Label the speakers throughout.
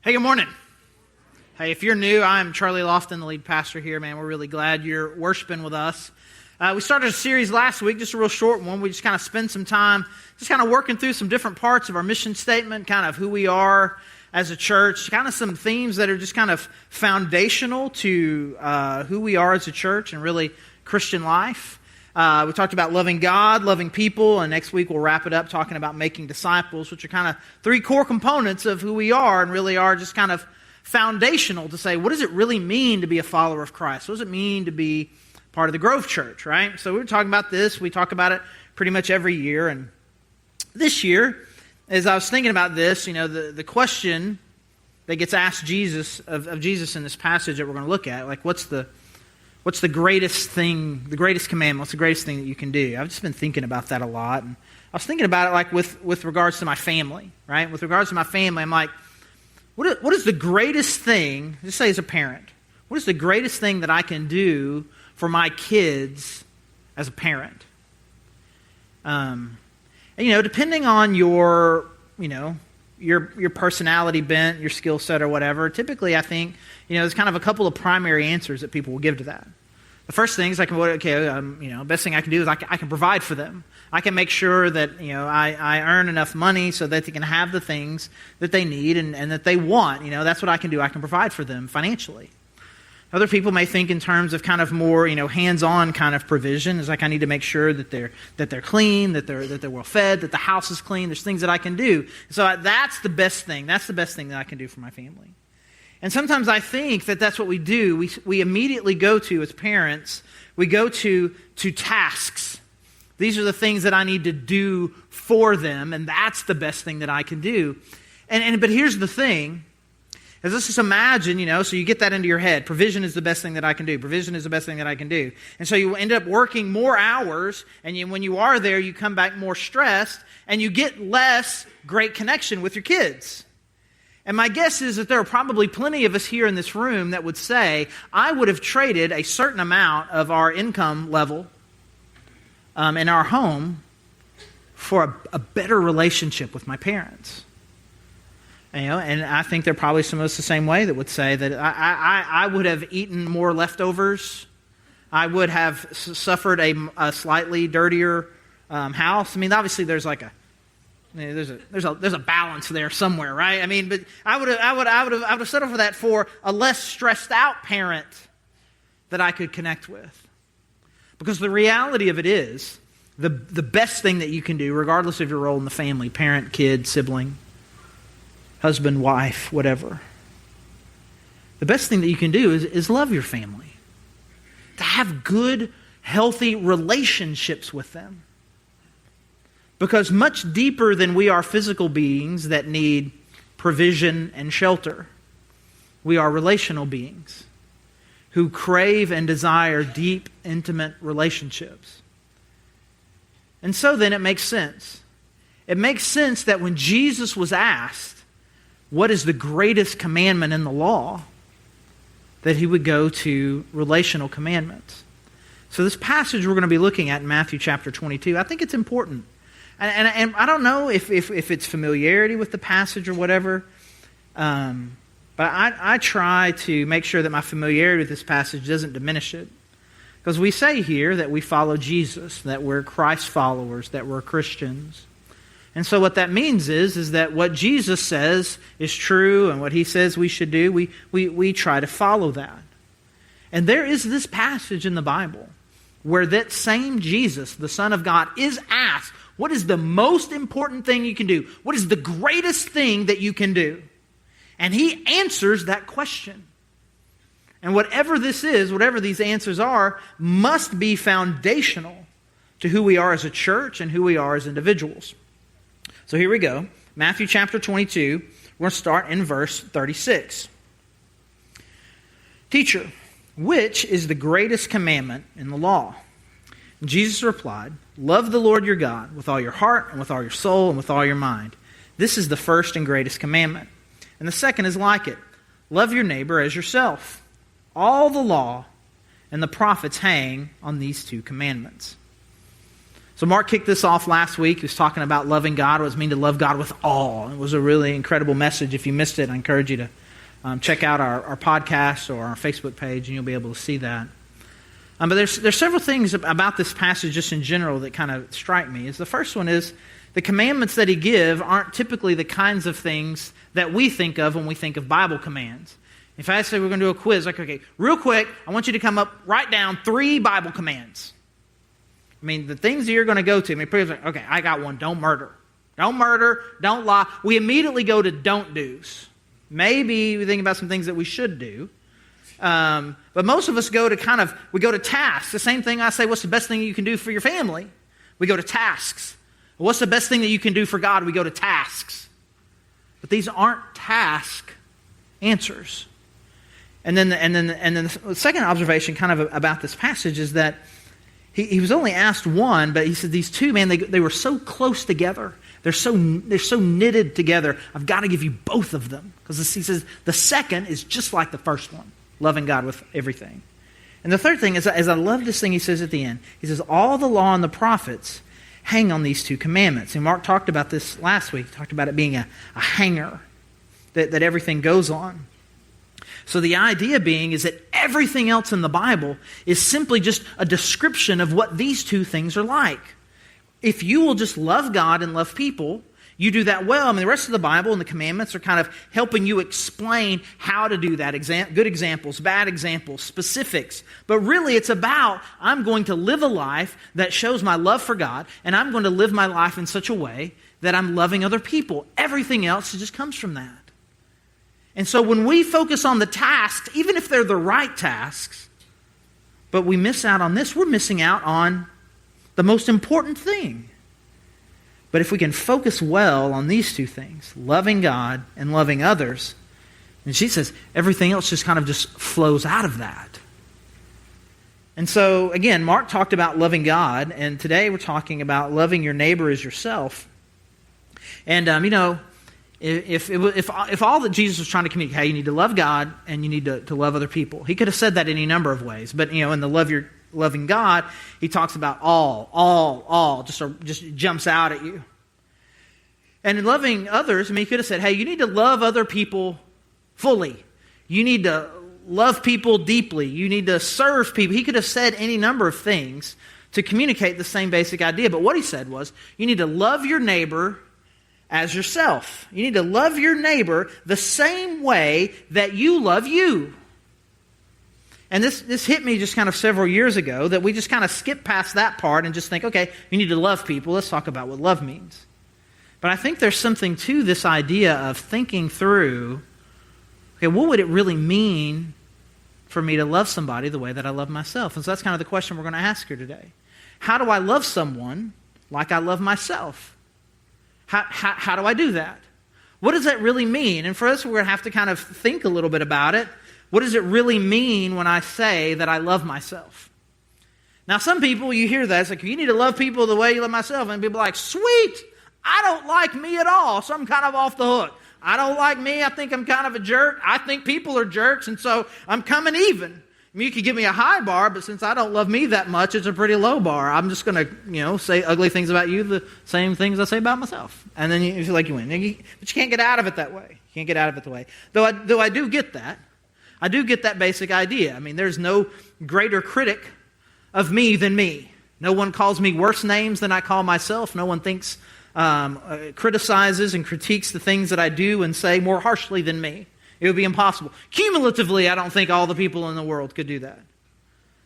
Speaker 1: Hey, good morning. Hey, if you're new, I'm Charlie Lofton, the lead pastor here, man. We're really glad you're worshiping with us. We started a series last week, just a real short one. We just kind of spent some time just kind of working through some different parts of our mission statement, kind of who we are as a church, kind of some themes that are just kind of foundational to who we are as a church and really Christian life. We talked about loving God, loving people, and next week we'll wrap it up talking about making disciples, which are kind of three core components of who we are and really are just kind of foundational to say, what does it really mean to be a follower of Christ? What does it mean to be part of the Grove Church, right? So we were talking about this. We talk about it pretty much every year. And this year, as I was thinking about this, you know, the question that gets asked Jesus of Jesus in this passage that we're going to look at, like what's the greatest thing, the greatest commandment, what's the greatest thing that you can do? I've just been thinking about that a lot. And I was thinking about it like with regards to my family, right? With regards to my family, I'm like, what is the greatest thing, just say as a parent, what is the greatest thing that I can do for my kids as a parent? And, you know, depending on your personality bent, your skill set or whatever, typically I think, you know, there's kind of a couple of primary answers that people will give to that. The first thing is best thing I can do is I can provide for them. I can make sure that, you know, I earn enough money so that they can have the things that they need and that they want. You know, that's what I can do. I can provide for them financially. Other people may think in terms of kind of more, you know, hands-on kind of provision. It's like I need to make sure that they're clean, that they're well fed, that the house is clean. There's things that I can do. So that's the best thing. That's the best thing that I can do for my family. And sometimes I think that that's what we do. We immediately go to, as parents, we go to tasks. These are the things that I need to do for them, and that's the best thing that I can do. But here's the thing. As let's just imagine, you know, so you get that into your head. Provision is the best thing that I can do. Provision is the best thing that I can do. And so you end up working more hours, and when you are there, you come back more stressed, and you get less great connection with your kids. And my guess is that there are probably plenty of us here in this room that would say, I would have traded a certain amount of our income level in our home for a better relationship with my parents. You know, and I think there are probably some of us the same way that would say that I would have eaten more leftovers. I would have suffered a slightly dirtier house. I mean, obviously there's like there's a balance there somewhere, right? I mean, but I would have settled for that for a less stressed out parent that I could connect with. Because the reality of it is, the best thing that you can do, regardless of your role in the family, parent, kid, sibling, husband, wife, whatever, the best thing that you can do is love your family. To have good, healthy relationships with them. Because much deeper than we are physical beings that need provision and shelter, we are relational beings who crave and desire deep, intimate relationships. And so then it makes sense. It makes sense that when Jesus was asked, what is the greatest commandment in the law, that he would go to relational commandments. So this passage we're going to be looking at in Matthew chapter 22, I think it's important. And I don't know if it's familiarity with the passage or whatever, but I try to make sure that my familiarity with this passage doesn't diminish it. Because we say here that we follow Jesus, that we're Christ followers, that we're Christians. And so what that means is that what Jesus says is true and what he says we should do, we try to follow that. And there is this passage in the Bible where that same Jesus, the Son of God, is asked, what is the most important thing you can do? What is the greatest thing that you can do? And he answers that question. And whatever this is, whatever these answers are, must be foundational to who we are as a church and who we are as individuals. So here we go. Matthew chapter 22. We're going to start in verse 36. Teacher, which is the greatest commandment in the law? And Jesus replied, love the Lord your God with all your heart and with all your soul and with all your mind. This is the first and greatest commandment. And the second is like it. Love your neighbor as yourself. All the law and the prophets hang on these two commandments. So Mark kicked this off last week. He was talking about loving God, what it means to love God with all. It was a really incredible message. If you missed it, I encourage you to check out our podcast or our Facebook page, and you'll be able to see that. But there's several things about this passage just in general that kind of strike me. The first one is the commandments that he gives aren't typically the kinds of things that we think of when we think of Bible commands. If I say we're going to do a quiz, like, okay, real quick, I want you to write down 3 Bible commands. I mean, the things that you're going to go to. I mean, people say, okay, I got one. Don't murder. Don't murder. Don't lie. We immediately go to don't do's. Maybe we think about some things that we should do. But most of us go to tasks. The same thing I say, what's the best thing you can do for your family? We go to tasks. What's the best thing that you can do for God? We go to tasks. But these aren't task answers. And then the second observation kind of about this passage is that he was only asked one, but he said these two, man, they were so close together. They're so knitted together. I've got to give you both of them. Because he says the second is just like the first one, loving God with everything. And the third thing is, as I love this thing he says at the end, he says, all the law and the prophets hang on these 2 commandments. And Mark talked about this last week. He talked about it being a hanger that everything goes on. So the idea being is that everything else in the Bible is simply just a description of what these 2 things are like. If you will just love God and love people, you do that well. I mean, the rest of the Bible and the commandments are kind of helping you explain how to do that. Good examples, bad examples, specifics. But really it's about, I'm going to live a life that shows my love for God, and I'm going to live my life in such a way that I'm loving other people. Everything else just comes from that. And so when we focus on the tasks, even if they're the right tasks, but we miss out on this, we're missing out on the most important thing. But if we can focus well on these 2 things, loving God and loving others, and she says everything else just kind of just flows out of that. And so, again, Mark talked about loving God, and today we're talking about loving your neighbor as yourself. And, if all that Jesus was trying to communicate, hey, you need to love God and you need to love other people. He could have said that any number of ways. But, in the loving God, he talks about all, just jumps out at you. And in loving others, he could have said, hey, you need to love other people fully. You need to love people deeply. You need to serve people. He could have said any number of things to communicate the same basic idea. But what he said was, you need to love your neighbor as yourself. You need to love your neighbor the same way that you love you. And this hit me just kind of several years ago, that we just kind of skip past that part and just think, okay, you need to love people. Let's talk about what love means. But I think there's something to this idea of thinking through, okay, what would it really mean for me to love somebody the way that I love myself? And so that's kind of the question we're going to ask here today. How do I love someone like I love myself? How do I do that? What does that really mean? And for us, we're going to have to kind of think a little bit about it. What does it really mean when I say that I love myself? Now, some people, you hear that, it's like, you need to love people the way you love myself. And people are like, sweet, I don't like me at all, so I'm kind of off the hook. I don't like me, I think I'm kind of a jerk. I think people are jerks, and so I'm coming even. I mean, you could give me a high bar, but since I don't love me that much, it's a pretty low bar. I'm just going to, say ugly things about you, the same things I say about myself. And then you feel like you win. But you can't get out of it that way. You can't get out of it the way. Though I do get that. I do get that basic idea. I mean, there's no greater critic of me than me. No one calls me worse names than I call myself. No one criticizes and critiques the things that I do and say more harshly than me. It would be impossible. Cumulatively, I don't think all the people in the world could do that.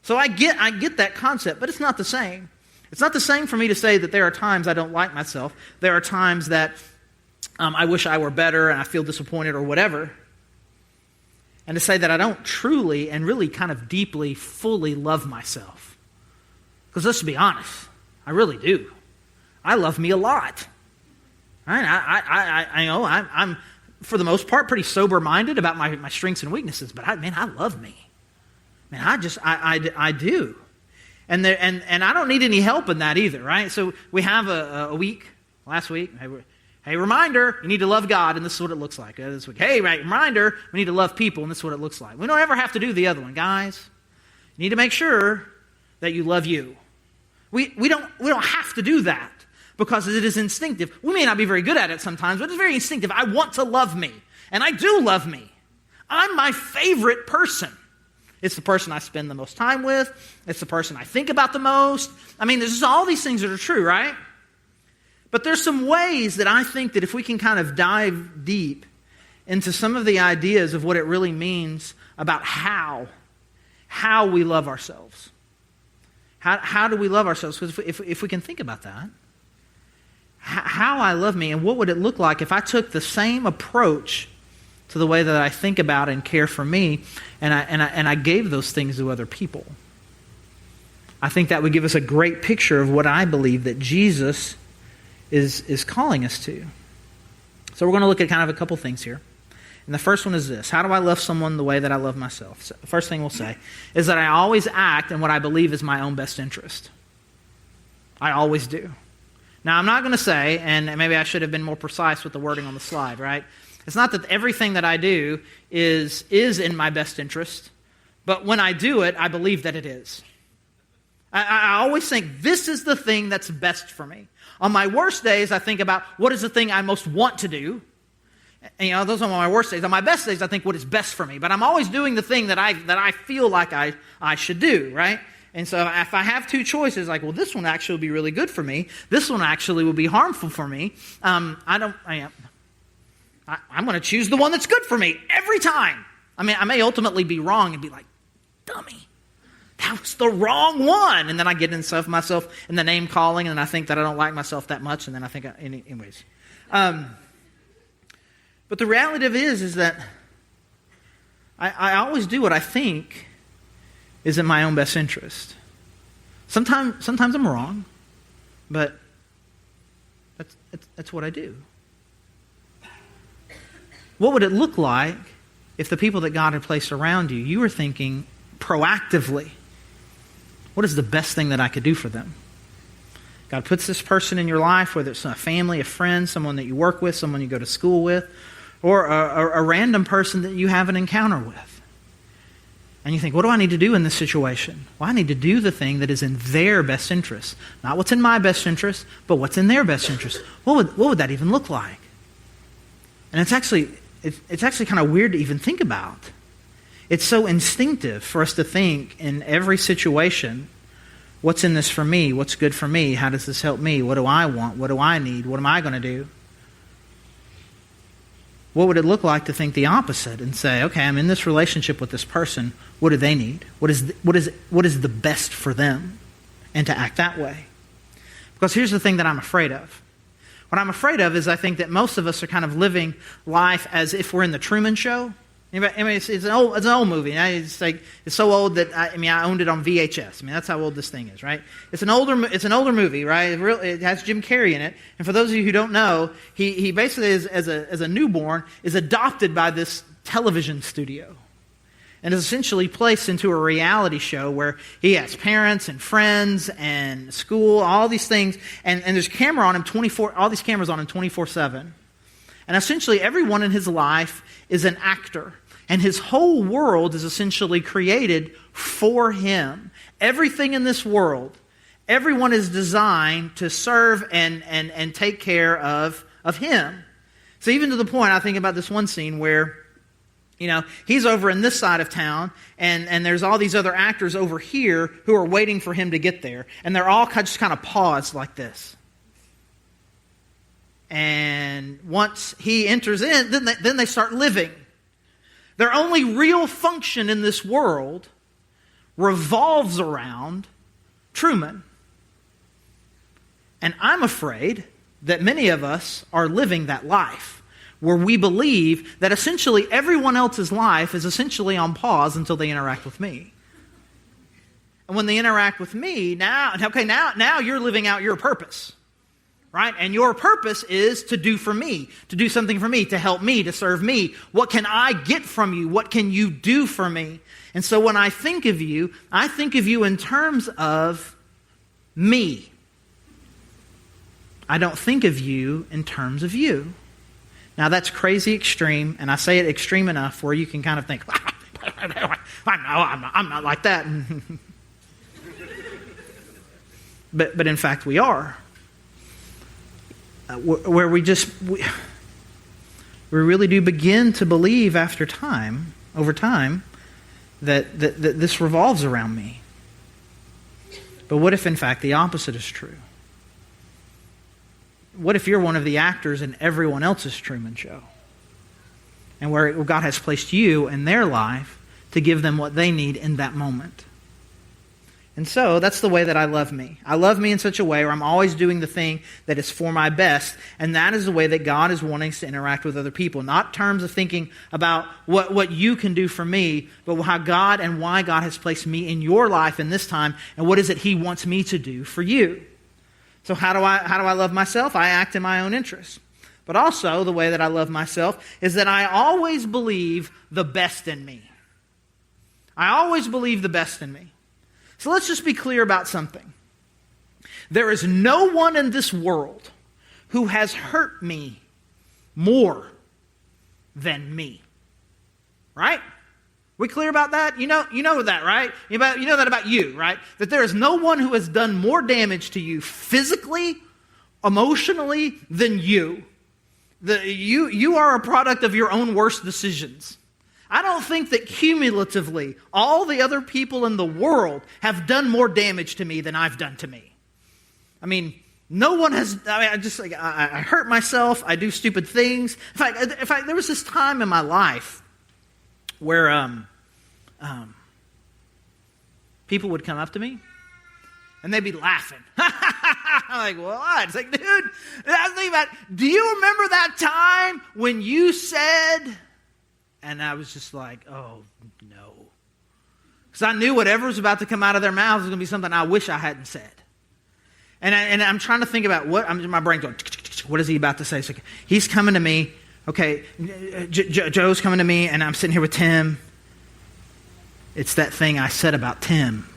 Speaker 1: So I get that concept, but it's not the same. It's not the same for me to say that there are times I don't like myself. There are times that I wish I were better and I feel disappointed or whatever. And to say that I don't truly and really kind of deeply, fully love myself. Because let's be honest, I really do. I love me a lot. I know I'm for the most part pretty sober-minded about my strengths and weaknesses, but I love me. Man, I do. And I don't need any help in that either, right? So we have a week, last week, hey, reminder, you need to love God, and this is what it looks like. This week, hey, right, reminder, we need to love people, and this is what it looks like. We don't ever have to do the other one, guys. You need to make sure that you love you. We don't have to do that because it is instinctive. We may not be very good at it sometimes, but it's very instinctive. I want to love me, and I do love me. I'm my favorite person. It's the person I spend the most time with. It's the person I think about the most. I mean, there's just all these things that are true, right? But there's some ways that I think that if we can kind of dive deep into some of the ideas of what it really means about how we love ourselves. How do we love ourselves? Because if we can think about that, how I love me, and what would it look like if I took the same approach to the way that I think about and care for me, and I gave those things to other people. I think that would give us a great picture of what I believe that Jesus is calling us to. So we're going to look at kind of a couple things here. And the first one is this: how do I love someone the way that I love myself? So the first thing we'll say is that I always act in what I believe is my own best interest. I always do. Now, I'm not going to say, and maybe I should have been more precise with the wording on the slide, right? It's not that everything that I do is in my best interest, but when I do it, I believe that it is. I always think this is the thing that's best for me. On my worst days, I think about what is the thing I most want to do. And, those are my worst days. On my best days, I think what is best for me. But I'm always doing the thing that I feel like I should do, right? And so if I have two choices, like, well, this one actually will be really good for me. This one actually will be harmful for me. I'm going to choose the one that's good for me every time. I mean, I may ultimately be wrong and be like, dummy, that was the wrong one. And then I get into myself in the name calling, and I think that I don't like myself that much, and then I think, anyways. But the reality of it is that I always do what I think is in my own best interest. Sometimes I'm wrong, but that's what I do. What would it look like if the people that God had placed around you, you were thinking proactively, what is the best thing that I could do for them? God puts this person in your life, whether it's a family, a friend, someone that you work with, someone you go to school with, or a random person that you have an encounter with. And you think, what do I need to do in this situation? Well, I need to do the thing that is in their best interest. Not what's in my best interest, but what's in their best interest. What would that even look like? And it's actually kind of weird to even think about. It's so instinctive for us to think in every situation, what's in this for me? What's good for me? How does this help me? What do I want? What do I need? What am I going to do? What would it look like to think the opposite and say, okay, I'm in this relationship with this person. What do they need? What is the best for them? And to act that way. Because here's the thing that I'm afraid of. What I'm afraid of is I think that most of us are kind of living life as if we're in the Truman Show. It's an old movie. It's so old that I owned it on VHS. That's how old this thing is, right? It's an older movie, right? It has Jim Carrey in it. And for those of you who don't know, he basically as a newborn is adopted by this television studio, and is essentially placed into a reality show where he has parents and friends and school, all these things, and there's camera on him all these cameras on him 24/7. And essentially everyone in his life is an actor. And his whole world is essentially created for him. Everything in this world, everyone is designed to serve and take care of him. So even to the point, I think about this one scene where, he's over in this side of town, and there's all these other actors over here who are waiting for him to get there. And they're all just kind of paused like this. And once he enters in, then they start living. Their only real function in this world revolves around Truman. And I'm afraid that many of us are living that life, where we believe that essentially everyone else's life is essentially on pause until they interact with me. And when they interact with me, now you're living out your purpose. Right? And your purpose is to do for me, to do something for me, to help me, to serve me. What can I get from you? What can you do for me? And so when I think of you in terms of me. I don't think of you in terms of you. Now that's crazy extreme, and I say it extreme enough where you can kind of think, I'm not like that. but in fact we are. Where we really do begin to believe over time, that this revolves around me. But what if in fact the opposite is true? What if you're one of the actors in everyone else's Truman Show? And where God has placed you in their life to give them what they need in that moment. And so that's the way that I love me. I love me in such a way where I'm always doing the thing that is for my best, and that is the way that God is wanting us to interact with other people. Not in terms of thinking about what you can do for me, but how God and why God has placed me in your life in this time, and what is it He wants me to do for you. So how do I love myself? I act in my own interest. But also, the way that I love myself is that I always believe the best in me. I always believe the best in me. So let's just be clear about something. There is no one in this world who has hurt me more than me. Right? We clear about that? You know that, right? You know that about you, right? That there is no one who has done more damage to you physically, emotionally than you. You are a product of your own worst decisions. I don't think that cumulatively all the other people in the world have done more damage to me than I've done to me. I mean, no one has. I hurt myself. I do stupid things. In fact, there was this time in my life where people would come up to me and they'd be laughing. I'm like, well, what? It's like, dude, I was thinking about, do you remember that time when you said? And I was just like, oh, no. Because I knew whatever was about to come out of their mouths was going to be something I wish I hadn't said. And I'm trying to think about my brain's going, what is he about to say? So he's coming to me. Okay, Joe's coming to me, and I'm sitting here with Tim. It's that thing I said about Tim.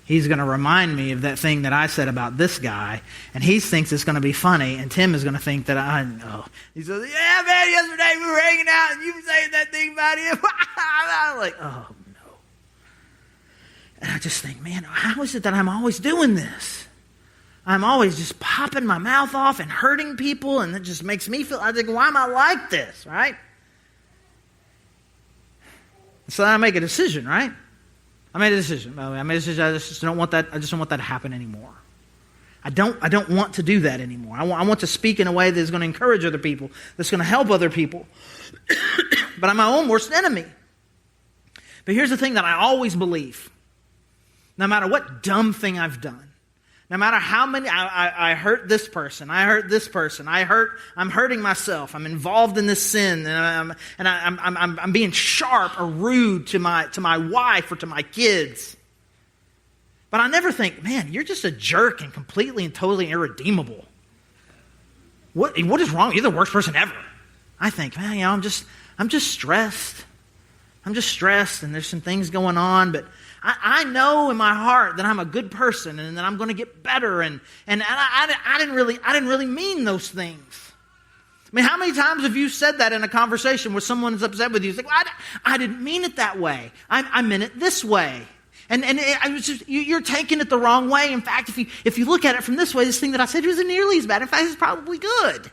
Speaker 1: He's going to remind me of that thing that I said about this guy, and he thinks it's going to be funny, and Tim is going to think that I know. He says, yeah, man, yesterday we were hanging out, and you were saying that thing about him. I'm like, oh, no. And I just think, man, how is it that I'm always doing this? I'm always just popping my mouth off and hurting people, and it just makes me feel, I think, why am I like this, right? So then I make a decision, right? I made a decision. I just don't want that. I just don't want that to happen anymore. I don't want to do that anymore. I want to speak in a way that is going to encourage other people, that's going to help other people. But I'm my own worst enemy. But here's the thing that I always believe. No matter what dumb thing I've done, no matter how many, I hurt this person, I hurt this person, I'm hurting myself, I'm involved in this sin, and I'm being sharp or rude to my wife or to my kids. But I never think, man, you're just a jerk and completely and totally irredeemable. What is wrong? You're the worst person ever. I think, man, I'm just stressed. I'm just stressed, and there's some things going on, but I know in my heart that I'm a good person and that I'm going to get better, and I didn't really mean those things. I mean, how many times have you said that in a conversation where someone is upset with you? It's like, well, I didn't mean it that way. I meant it this way. And you're taking it the wrong way. In fact, if you look at it from this way, this thing that I said isn't nearly as bad. In fact, it's probably good.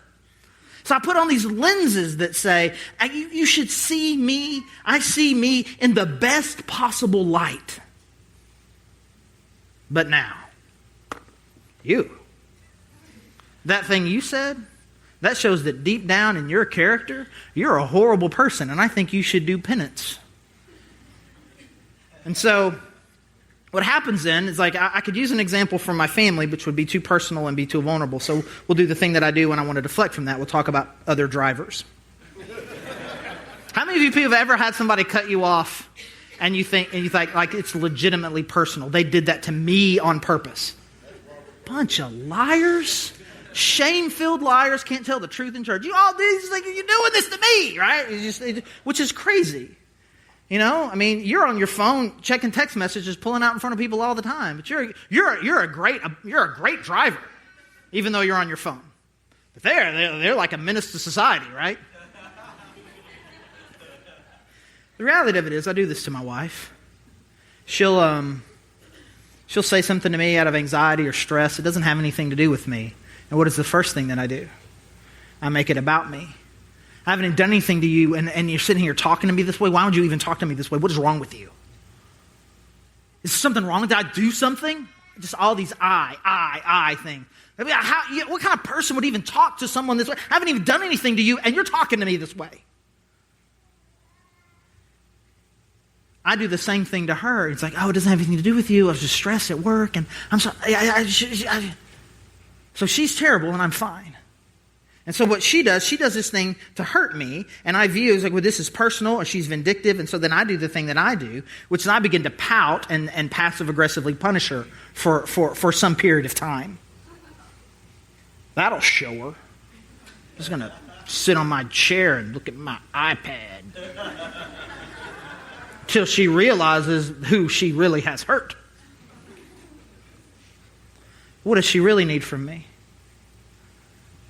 Speaker 1: So I put on these lenses that say, you should see me, I see me in the best possible light. But now, that thing you said, that shows that deep down in your character, you're a horrible person, and I think you should do penance. And so what happens then is, like, I could use an example from my family, which would be too personal and be too vulnerable. So we'll do the thing that I do when I want to deflect from that. We'll talk about other drivers. How many of you people have ever had somebody cut you off and you think like it's legitimately personal? They did that to me on purpose. Bunch of liars. Shame-filled liars, can't tell the truth in church. You all do this, like, you're doing this to me, right? Which is crazy. You know, I mean, you're on your phone checking text messages, pulling out in front of people all the time. But you're a great driver, even though you're on your phone. But they're like a menace to society, right? The reality of it is, I do this to my wife. She'll She'll say something to me out of anxiety or stress. It doesn't have anything to do with me. And what is the first thing that I do? I make it about me. I haven't even done anything to you, and you're sitting here talking to me this way. Why would you even talk to me this way? What is wrong with you? Is there something wrong? Did I do something? Just all these I things. I mean, what kind of person would even talk to someone this way? I haven't even done anything to you, and you're talking to me this way. I do the same thing to her. It's like, oh, it doesn't have anything to do with you. I was just stressed at work, and I'm sorry. So she's terrible, and I'm fine. And so what she does this thing to hurt me, and I view it as like, well, this is personal, or she's vindictive, and so then I do the thing that I do, which is I begin to pout and passive-aggressively punish her for some period of time. That'll show her. I'm just going to sit on my chair and look at my iPad till she realizes who she really has hurt. What does she really need from me?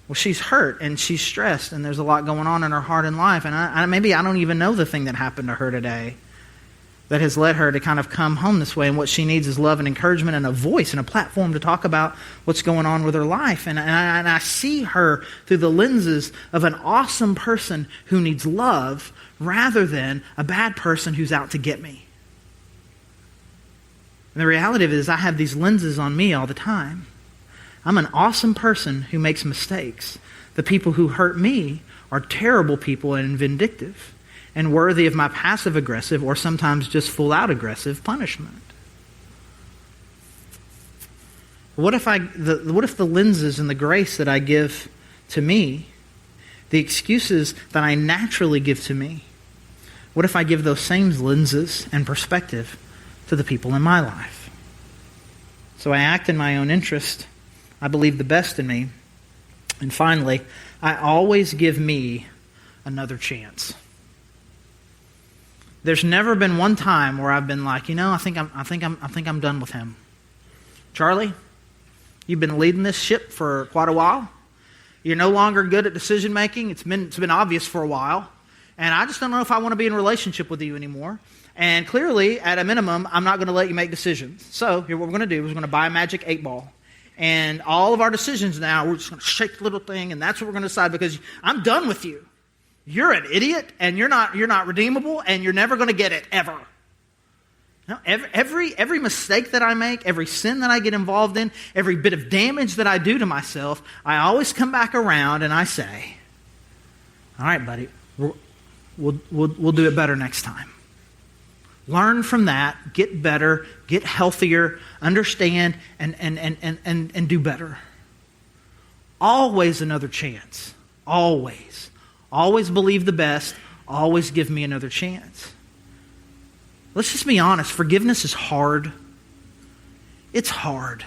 Speaker 1: Well, she's hurt and she's stressed and there's a lot going on in her heart and life. And maybe I don't even know the thing that happened to her today that has led her to kind of come home this way. And what she needs is love and encouragement and a voice and a platform to talk about what's going on with her life. And I see her through the lenses of an awesome person who needs love rather than a bad person who's out to get me. And the reality of it is I have these lenses on me all the time. I'm an awesome person who makes mistakes. The people who hurt me are terrible people and vindictive and worthy of my passive-aggressive or sometimes just full-out aggressive punishment. What if the lenses and the grace that I give to me, the excuses that I naturally give to me, what if I give those same lenses and perspective to the people in my life? So I act in my own interest. I believe the best in me. And finally, I always give me another chance. There's never been one time where I've been like, I think I'm done with him. Charlie, you've been leading this ship for quite a while. You're no longer good at decision making. It's been obvious for a while. And I just don't know if I want to be in a relationship with you anymore. And clearly, at a minimum, I'm not going to let you make decisions. So here what we're going to do is we're going to buy a magic 8-ball. And all of our decisions now, we're just going to shake the little thing, and that's what we're going to decide because I'm done with you. You're an idiot, and you're not redeemable, and you're never going to get it, ever. Now, every mistake that I make, every sin that I get involved in, every bit of damage that I do to myself, I always come back around and I say, all right, buddy, we'll do it better next time. Learn from that, get better, get healthier, understand, and do better. Always another chance. Always. Always believe the best. Always give me another chance. Let's just be honest. Forgiveness is hard. It's hard.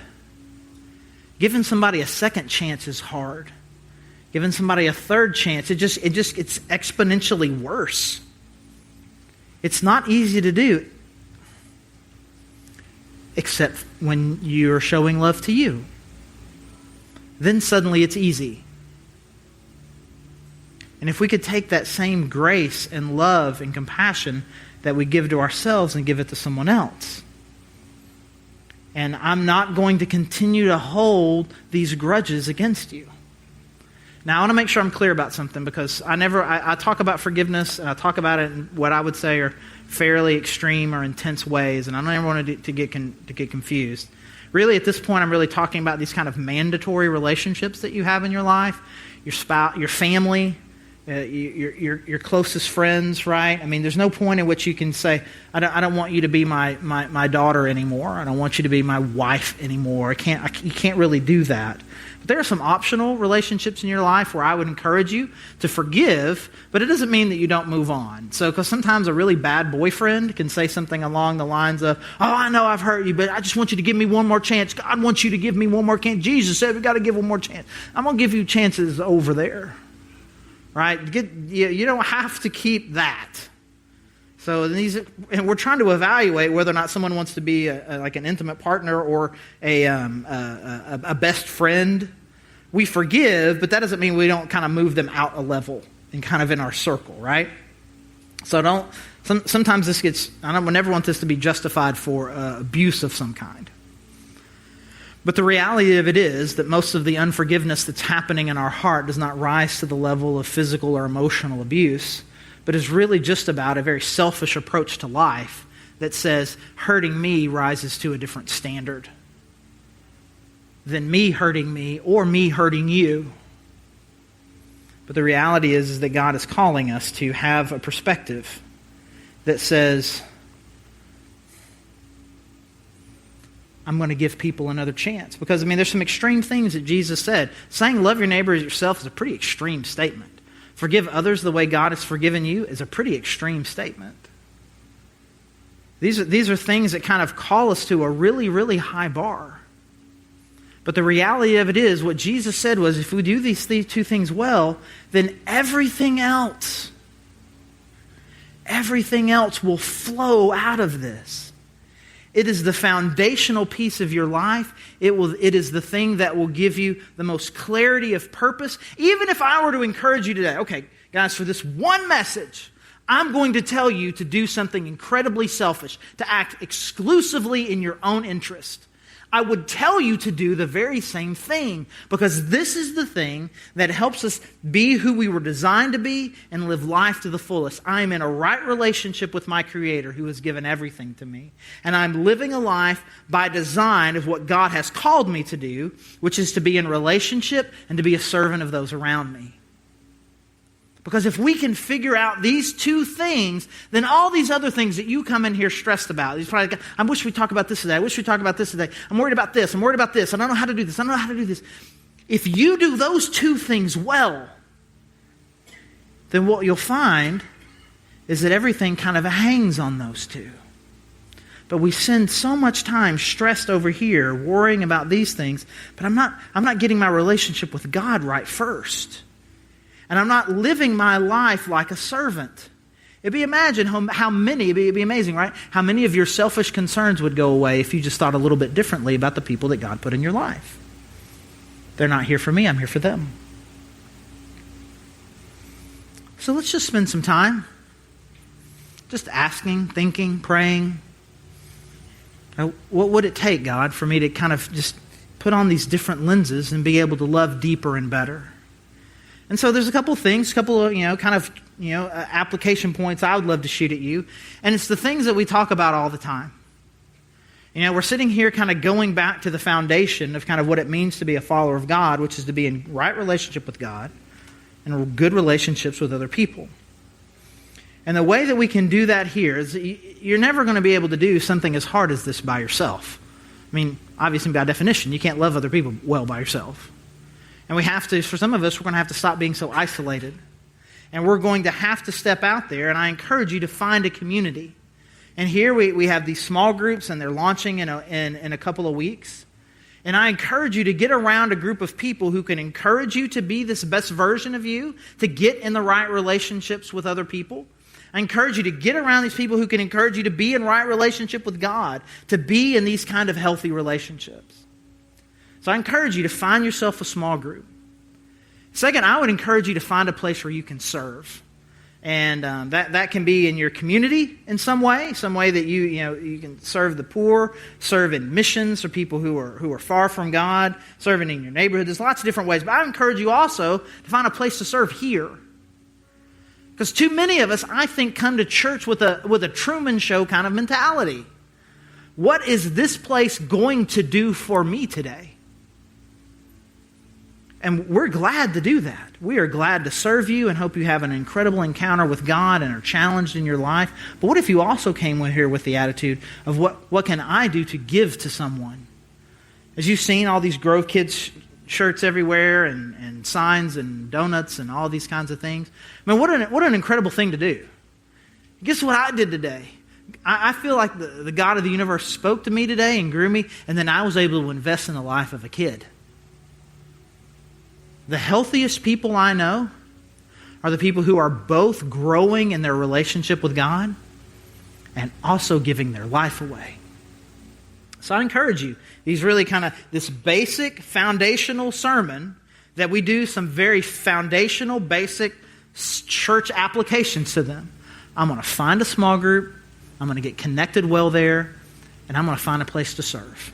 Speaker 1: Giving somebody a second chance is hard. Giving somebody a third chance, it's exponentially worse. It's not easy to do, except when you're showing love to you. Then suddenly it's easy. And if we could take that same grace and love and compassion that we give to ourselves and give it to someone else. And I'm not going to continue to hold these grudges against you. Now, I want to make sure I'm clear about something because I talk about forgiveness and I talk about it in what I would say are fairly extreme or intense ways, and I don't ever want to get confused. Really, at this point, I'm really talking about these kind of mandatory relationships that you have in your life, your spouse, your family, your closest friends, right? I mean, there's no point in which you can say, I don't want you to be my daughter anymore. I don't want you to be my wife anymore. You can't really do that. But there are some optional relationships in your life where I would encourage you to forgive, but it doesn't mean that you don't move on. So, because sometimes a really bad boyfriend can say something along the lines of, oh, I know I've hurt you, but I just want you to give me one more chance. God wants you to give me one more chance. Jesus said we got to give one more chance. I'm going to give you chances over there. Right? You don't have to keep that. So and we're trying to evaluate whether or not someone wants to be like an intimate partner or a best friend. We forgive, but that doesn't mean we don't kind of move them out a level and kind of in our circle, right? So sometimes this gets, we never want this to be justified for abuse of some kind. But the reality of it is that most of the unforgiveness that's happening in our heart does not rise to the level of physical or emotional abuse, but is really just about a very selfish approach to life that says hurting me rises to a different standard than me hurting me or me hurting you. But the reality is that God is calling us to have a perspective that says, I'm going to give people another chance. Because, there's some extreme things that Jesus said. Saying love your neighbor as yourself is a pretty extreme statement. Forgive others the way God has forgiven you is a pretty extreme statement. These are things that kind of call us to a really, really high bar. But the reality of it is, what Jesus said was, if we do these two things well, then everything else will flow out of this. It is the foundational piece of your life. It is the thing that will give you the most clarity of purpose. Even if I were to encourage you today, okay, guys, for this one message, I'm going to tell you to do something incredibly selfish, to act exclusively in your own interest. I would tell you to do the very same thing, because this is the thing that helps us be who we were designed to be and live life to the fullest. I am in a right relationship with my Creator who has given everything to me. And I'm living a life by design of what God has called me to do, which is to be in relationship and to be a servant of those around me. Because if we can figure out these two things, then all these other things that you come in here stressed about, you're probably, I wish we'd talk about this today. I wish we'd talk about this today. I'm worried about this. I'm worried about this. I don't know how to do this. I don't know how to do this. If you do those two things well, then what you'll find is that everything kind of hangs on those two. But we spend so much time stressed over here, worrying about these things, but I'm not getting my relationship with God right first. And I'm not living my life like a servant. It'd be amazing, right? How many of your selfish concerns would go away if you just thought a little bit differently about the people that God put in your life. They're not here for me, I'm here for them. So let's just spend some time just asking, thinking, praying. What would it take, God, for me to kind of just put on these different lenses and be able to love deeper and better? And so there's a couple of things, application points I would love to shoot at you. And it's the things that we talk about all the time. We're sitting here kind of going back to the foundation of kind of what it means to be a follower of God, which is to be in right relationship with God and good relationships with other people. And the way that we can do that here is you're never going to be able to do something as hard as this by yourself. Obviously by definition, you can't love other people well by yourself. And we have to, for some of us, we're going to have to stop being so isolated. And we're going to have to step out there, and I encourage you to find a community. And here we have these small groups, and they're launching in a couple of weeks. And I encourage you to get around a group of people who can encourage you to be this best version of you, to get in the right relationships with other people. I encourage you to get around these people who can encourage you to be in right relationship with God, to be in these kind of healthy relationships. So I encourage you to find yourself a small group. Second, I would encourage you to find a place where you can serve. And that can be in your community in some way that you can serve the poor, serve in missions for people who are far from God, serving in your neighborhood. There's lots of different ways. But I encourage you also to find a place to serve here. Because too many of us, I think, come to church with a Truman Show kind of mentality. What is this place going to do for me today? And we're glad to do that. We are glad to serve you and hope you have an incredible encounter with God and are challenged in your life. But what if you also came here with the attitude of what can I do to give to someone? As you've seen all these Grove Kids shirts everywhere and signs and donuts and all these kinds of things. What an incredible thing to do. Guess what I did today? I feel like the God of the universe spoke to me today and grew me, and then I was able to invest in the life of a kid. The healthiest people I know are the people who are both growing in their relationship with God and also giving their life away. So I encourage you, these really kind of this basic foundational sermon that we do some very foundational basic church applications to them. I'm going to find a small group, I'm going to get connected well there, and I'm going to find a place to serve.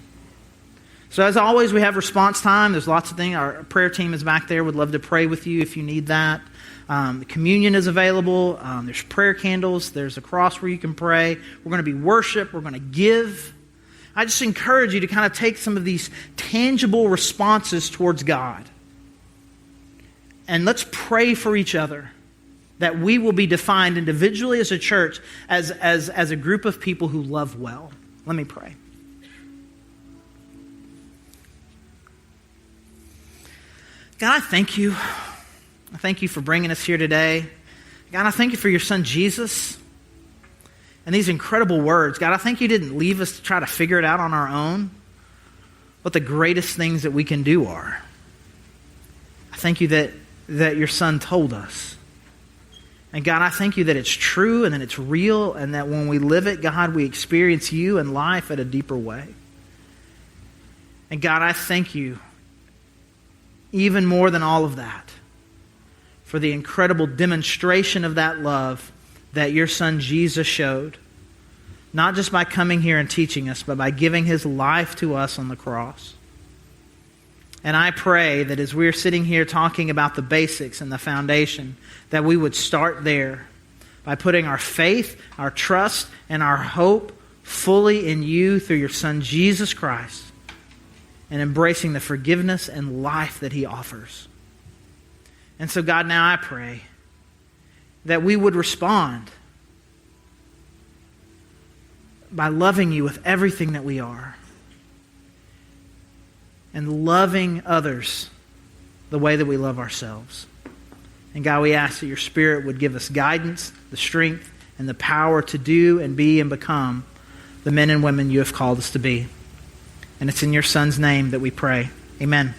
Speaker 1: So as always, we have response time. There's lots of things. Our prayer team is back there. Would love to pray with you if you need that. The communion is available. There's prayer candles. There's a cross where you can pray. We're going to be worship. We're going to give. I just encourage you to kind of take some of these tangible responses towards God. And let's pray for each other that we will be defined individually as a church as a group of people who love well. Let me pray. God, I thank you. I thank you for bringing us here today. God, I thank you for your son Jesus and these incredible words. God, I thank you didn't leave us to try to figure it out on our own, what the greatest things that we can do are. I thank you that your son told us. And God, I thank you that it's true and that it's real and that when we live it, God, we experience you and life at a deeper way. And God, I thank you even more than all of that for the incredible demonstration of that love that your son Jesus showed, not just by coming here and teaching us, but by giving his life to us on the cross. And I pray that as we're sitting here talking about the basics and the foundation, that we would start there by putting our faith, our trust, and our hope fully in you through your son Jesus Christ, and embracing the forgiveness and life that he offers. And so, God, now I pray that we would respond by loving you with everything that we are and loving others the way that we love ourselves. And God, we ask that your Spirit would give us guidance, the strength, and the power to do and be and become the men and women you have called us to be. And it's in your Son's name that we pray. Amen.